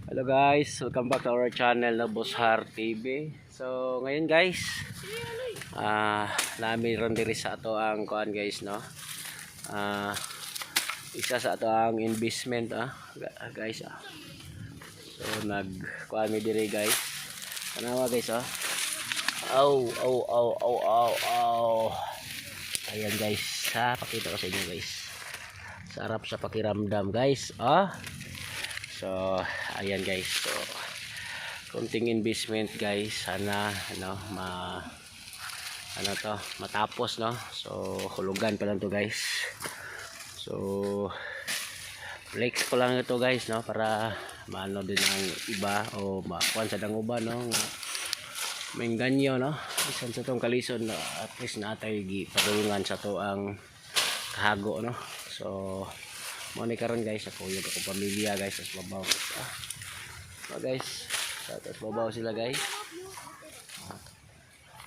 Hello guys, welcome back to our channel na Boshar TV. So ngayon guys, nami ron diri sa ato ang kuan guys no. Isa sa ato ang investment guys. So nag kuan mi diri guys. Tanawa guys Aw. Ayan guys, pakita ko sa inyo guys. Sarap sa pakiramdam guys. So ayan guys, so konting investment guys, sana matapos no. So hulugan pa lang to guys. So flex ko lang ito guys no, para maano din ang iba o makuan sa danguban no, may ganyo no, isan sa tong kalison no, at least natay padulungan sa to ang kahago no. So mo ni karon guys, ako yung ako pamilya guys, as babaw guys, sa babaw sila guys.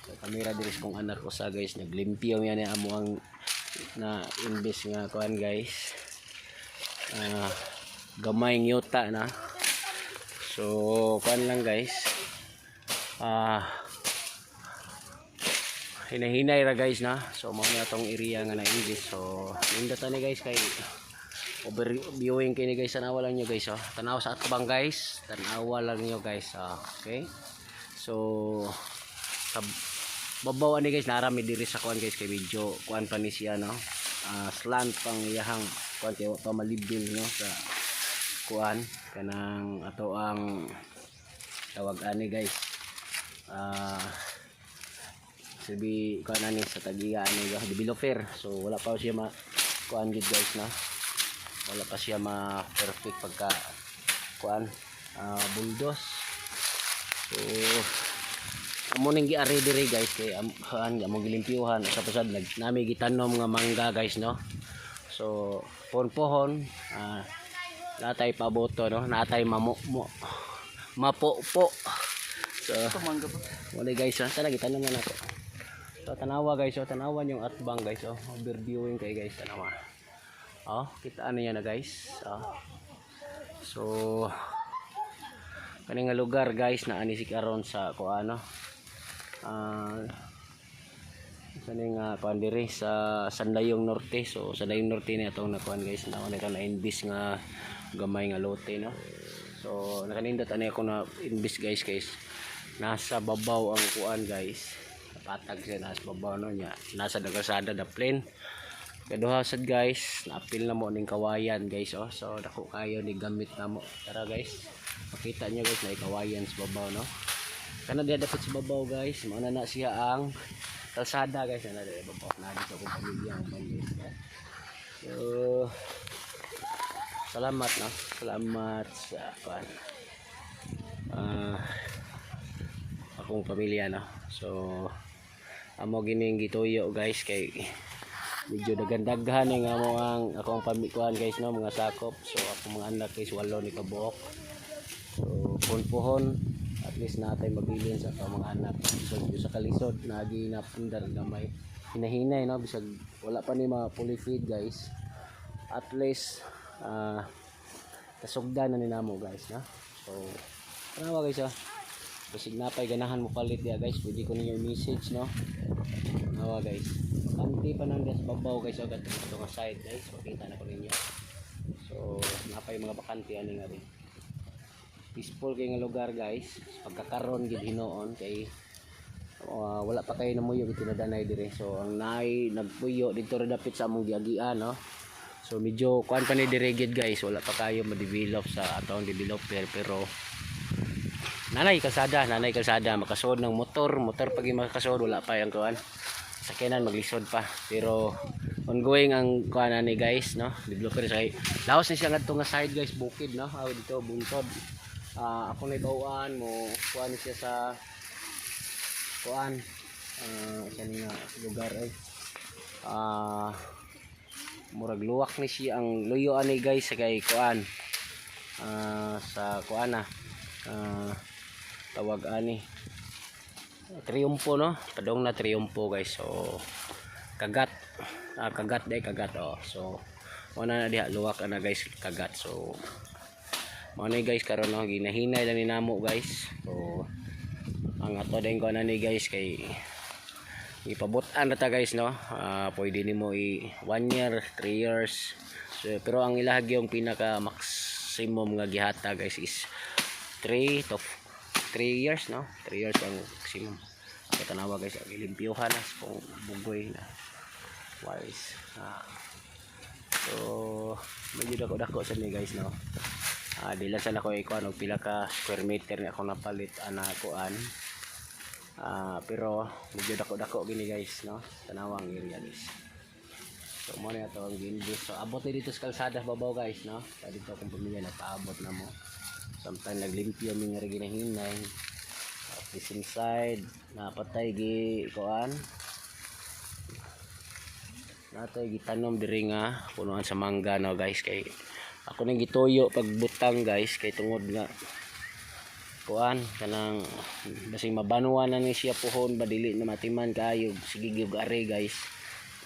So kamera diri kong anak ko sa guys, naglimpyo yan amo ang na invest nga kuan guys, gamay yuta na. So kuan lang guys, hinahinay ra guys na. So mo na tong area nga na invest. So nindot ni guys kay overviewing kini guys, tanawa lang nyo guys tanawa sa atbang guys, tanawa lang nyo guys okay. So sa babaw ni guys, narami diri sa kuan guys, kay video kuan pa ni siya no, slant pang iyahang kuan kay pa malibil no sa kuan kanang ato ang tawag ani guys, sabi kuan ani sa tagiya ani developer. So wala pa siya ma kuan gid guys na, wala pa siya ma-perfect pagka kuan bulldoze. So amo ning giari diri guys, kay amo gilimpyuhan sa pasad nami gitanom nga mangga guys no. So pohon natay paboto no, natay mapo. So mangga pa wala guys sana gitanom na nato. So tanawa guys, tanawan yung atbang guys overviewing kay guys, tanawa. Kita ano yan na guys. So kaning nga lugar guys na ani si karon sa kuano, kaning kuan diri sa Sandayong Norte. So Sandayong Norte ni atong nakuan guys, na na invest nga gamay nga lote no. So nakanindot ani ako na invest guys, nasa babaw ang kuan guys, patag siya nasa babaw no nya, nasa dagasada da plain. Kaduha sad guys, naapil na mo ning kawayan guys so dako kayo ni gamit na mo. Tara guys, makita nyo guys na kawayan sa babaw no, kana diha dapat sa babaw guys, mao na siya ang kalsada guys, na diha babaw na dito kung pamilya ang guys. So salamat no, salamat sa akong pamilya no. So amo gining gituyo guys, kay medyo daghan-daghan nga mo ang akong pamikuan guys no, mga sakop. So ako mga anak guys, 8 ni kabuok. So pohon at least natay mabilin sa mga anak. So sa kalisod nagi napundar gamay hinahinay no, bisag wala pa ni mga fully feed guys, at least kasugdan na ni namo guys na. So tanawa guys bisig napay ganahan mo palit dia guys, pwede ko ninyo message no. Tanawa guys, kanti pa nang sa babaw guys, agad ito nga side guys, makita na ko ninyo. So napay mga bakante ani nga rin, peaceful kay nga lugar guys, pagkakaron gid hinoon kay wala pa kayo namuyo gid tinadanay dire. So ang nagpuyo dito ra dapit sa among giagian no. So medyo kuan pa ni dire gid guys, wala pa kayo ma-develop sa atong developer, pero nanay kalsada makasod ng motor pag makasod, wala pa yang kuan sakyanan maglisod pa, pero ongoing ang kuan ani guys no, developer say laos ni siya ngadto nga side guys, bukid no, dito buntod. Ako na bawaan mo kuan siya sa kuan sa nga lugar ay murag luwak ni siya ang luyo ani guys sa kay kuan sa kuan tawag ani Triumpo no, padong na Triumpo guys. So kagat kagat so wala na diha luwak na guys, kagat. So Mao ni guys karon no ginahinay lang ni namo guys. So ang ato din ko na ni guys kay ipabutan na ta guys no. Pwede nimo 1 year, 3 years. So, pero ang ilahag yung pinaka maximum nga gihata guys is 3 to 3 years no. 3 years ang maximum. So tanawa guys, ang ilimpyuhan na kung bugoy na wise. So medyo dako-dako sa ni guys no. Di lang sana ko ikuan og pila ka square meter nga ako napalit ana kuan. Pero medyo dako-dako gini guys no. Tanawang area guys. So mo na to ang ginbis. So abot na dito sa kalsada babaw guys no. Dito kung pamilya nagpaabot na mo. Sometimes naglimpyo mi nga ginahinay. This inside napatay gi kuan. Natay gitanom diri nga punuan sa mangga no guys kay ako nang gituyo pagbutang guys kay tungod nga kuan kanang basing mabanuan na ni siya puhon badili na matiman kayo sige gyud are guys.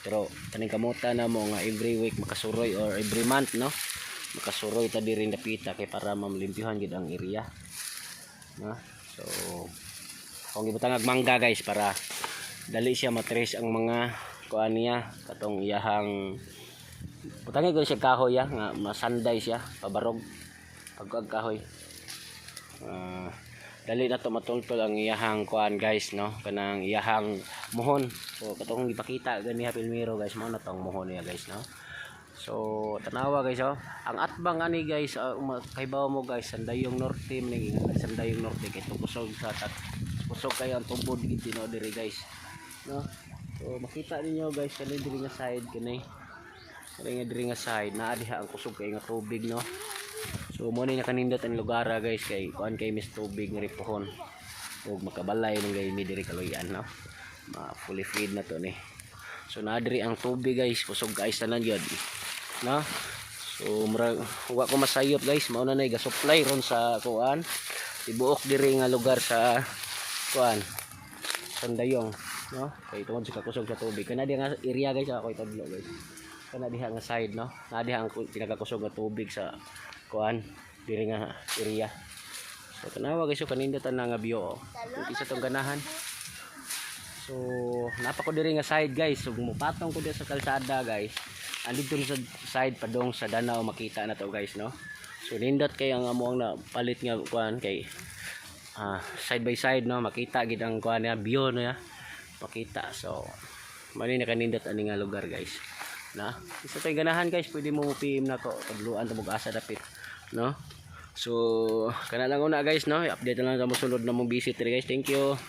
Pero taning kamuta na mo nga every week makasuroy or every month no makasuroy ta diri napita kay para mamlimpyuhan gid ang area no. So kung gibutang mangga guys para dali siya matrace ang mga kuan niya katong iyahang butangin ko siya kahoy ya nga masanday siya pabarog pag kahoy. Dali na to matultol ang iyahang kuan guys no kanang iyahang muhon. So katong gipakita gani Pilmiro guys mo na tong muhon niya guys no. So tanawa guys oh. Ang atbang ani guys kaybaw mo guys Sandayong Norte ning Sandayong Norte kay kusog sa kusog kay ang tubod gid no diri guys no. So makita ninyo guys kani diri nga side kani diri nga side naa diha ang kusog kay nga tubig no. So mo ni nakanindot ang lugar guys kay kuan kay mis tubig nga ripohon ug makabalay nang gay mi diri kaloyan no. Fully feed na to ni. So naa diri ang tubig guys kusog guys tanan gyud no. So wa ko masayop guys mao na nay ga-supply ron sa kuan tibuok diri nga lugar sa kuan Sandayong no kay tungod sa kusog sa tubig kana di nga area guys ako itadlo guys kana diha nga side no na diha ang pinakakusog nga tubig sa kuan diri nga area. So tanawa guys so kanindot na nga view kung isa tong ganahan. So napa ko diri nga side guys so mupatong ko diri sa kalsada guys andito sa side padong sa Danao makita na to guys no. So nindot kay ang amo na palit nga kuan kay side by side no makita gid ang kuan niya view niya makita. So mali na kanindot ani nga lugar guys na isa tay ganahan guys pwede mo PM na ko pagluan ta asa dapit no. So kana lang una guys no i-update na lang sa mosunod na mong visit guys. Thank you.